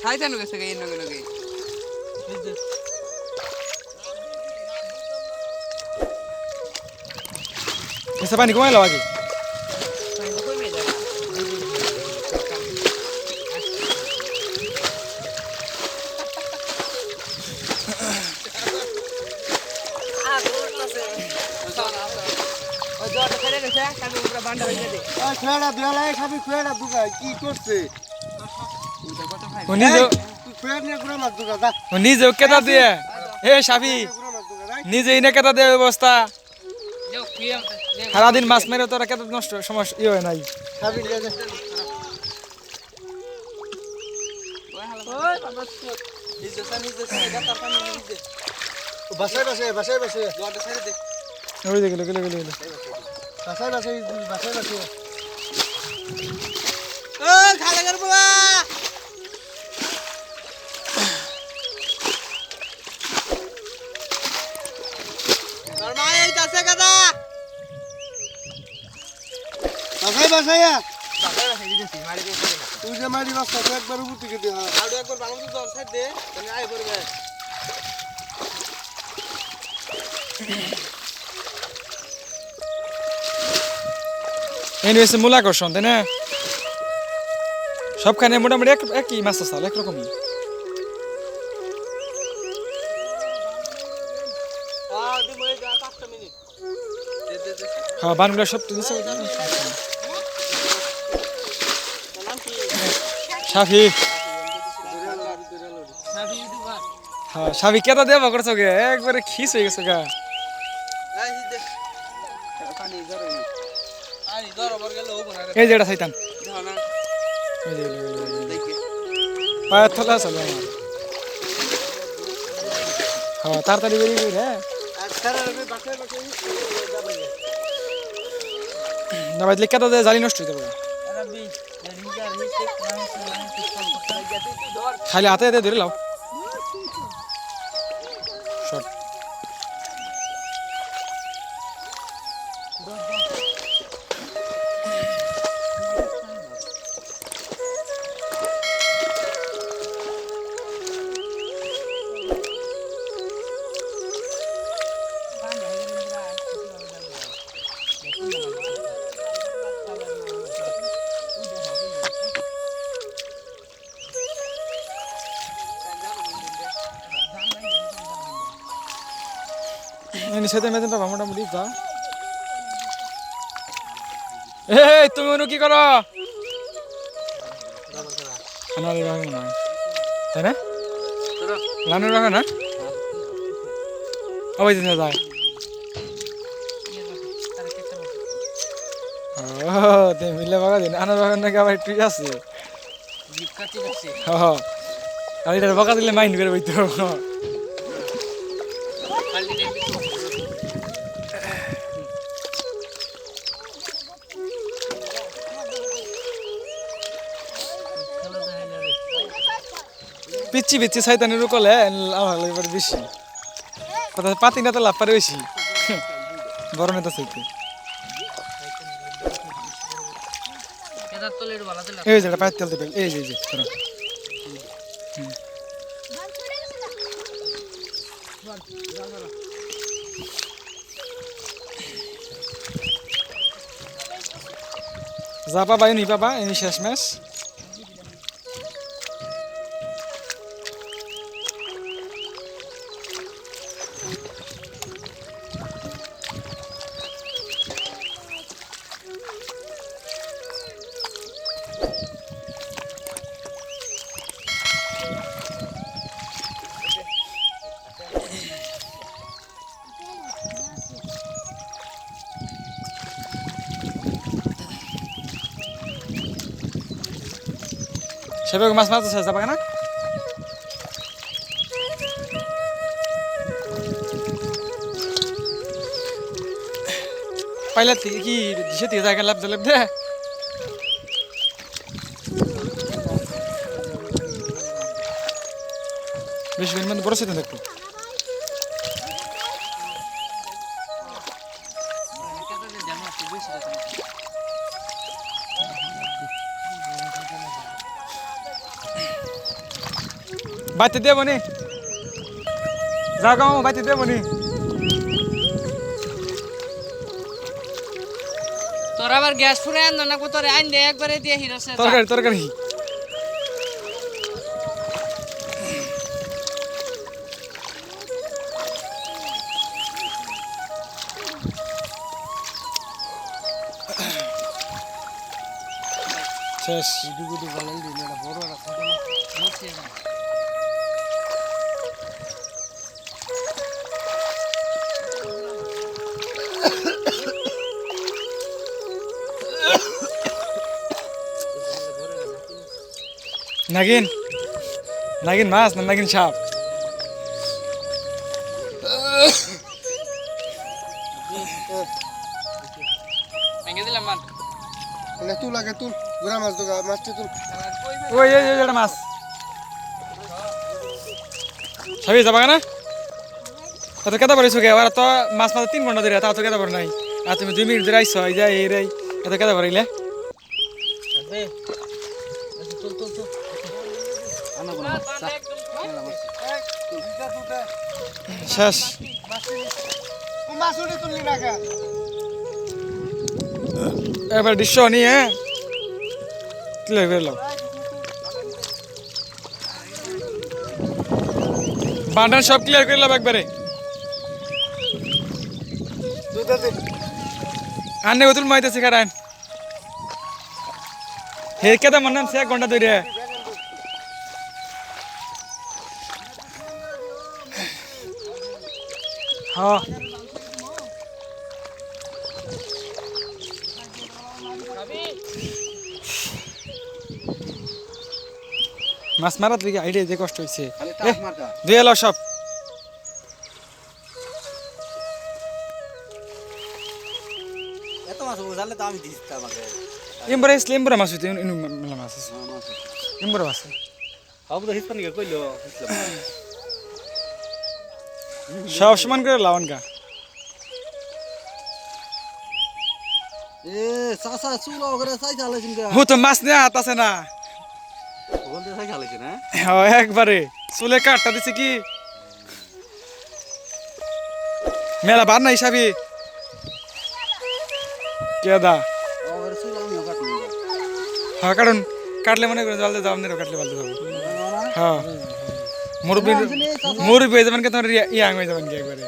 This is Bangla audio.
সাইতানো গেছে গে নগে নগে এসে পানি কমাইলো আগে নিজে কেতা দিয়ে হে সাফি নিজে ইনে কেতা দিয়ে ব্যবস্থা সারাদিন মাছ মেরে তোরা কেতা নষ্ট সমস্যা ইয়ে হয় নাই ওই দেখে গেলে গেলে গেলে একবার উপর থেকে দে একবার বাংলাদেশ জল সাইড দে আয় পড়বে এই হচ্ছে মূল আকর্ষণ তাই না সবখানে মোটামুটি একই মাছ চাল একরকমই হ্যাঁ বানগুলা সব সাফি হ্যাঁ সাফি কেতা দেবা করছো গে একবারে খিস হয়ে গেছে গা এই যেটা চাইতাম পায়ের থলা চলে আমার হ্যাঁ তাড়াতাড়ি বেরিয়ে গেলে না বাজলে কেতা দিয়ে জালি নষ্ট হয়ে যাবে খালি হাতে হাতে ধরে লাও short ini saya temen temen bangun motomuti যা এই তুমি ওনো কি করো আনারে রাখো না তাই না লানো রাখো না ওই দিন যায় ও তে মিলে বাগা দিন আনার বাগা নাকি আবার একটু আছে জিপ কাটি রাখছে হ্যাঁ আর এটা বাগা দিলে মাইন্ড করে বইতো পিচ্ছি পিচ্ছি শয়তানের রুকলে আমার এবার বেশি কথা পাতি না তো লাভ পারে বেশি বড় নেতা চাইতে এই যে পায়ের তেল দেবে এই যে যা পাবা এনি পাবা এনি শেষ ম্যাচ সেভাবে মাছ মাছ যাবে না পাইলা থেকে কি দিশে থেকে জায়গা লাভ লাভ দে বেশি মানে বড় সেটা দেখো বাইতে দেবো নি যাও গো বাইতে দেবো নি তোর আবার গ্যাস ফুরে আন না কো তোরে আইন দে একবারে দিয়ে হিরোসে তরকারি তরকারি শেষ গুদু বানাই দিন এটা বড় একটা থাকে না বসে না নাগিন নাগিন মাছ না নাগিন সাপ ভেঙে দিলাম মান মানে তুল আগে তুল গুড়া মাছ তো মাছটি তুল ওই এই এই একটা মাছ সবই যাবা না এত কেদা পারিস গে আর তো মাছ মাছ 3 ঘন্টা ধরে তাও তো কেদা পার নাই আর তুমি 2 মিনিট ধরে আইছো এই যে এই রে এত কেদা পারিলে দে তুল তুল তুল আনা বলা শেষ মাছ উঠে তুললি না কা এবার দৃশ্য নিয়ে ক্লিয়ার করে লাও বান্ডার সব ক্লিয়ার করে লাও একবারে দুধে দে আনে উতুল মাইতেছে কারণ হে কেদা মন্নান সে 1 ঘন্টা ধরে হ্যাঁ মাছ মারাত লিগে আইডিয়া যে কষ্ট হইছে খালি টাস মারকা ধুয়ে এলো সব এত মাছ জানলে তো আমি দিছি আমাকে ইমবরা ইসলিমবরা মাছ হইতে ইনু মেলা মাছ আছে ইমবরা মাছ আবু তো হিসপানি কইলো সব সমান করে লাওন গা এ সাসা চুলো করে সাই চালাছিস কা হু তো মাছ নিয়ে হাত আছে না বলতে সাই চালাছিস না হ্যাঁ একবারে চুলে কাটটা দিছে কি মেলা বার না হিসাবে কেদা ওর চুলো আমি কাটনি হ্যাঁ কারণ কাটলে মনে করে জলদি যাও নেরো কাটলে বলতে যাবো হ্যাঁ মুরব্বী মুরব্বী হয়ে যাবেন কে তোমার ইয়াং হয়ে যাবেন কি একবারে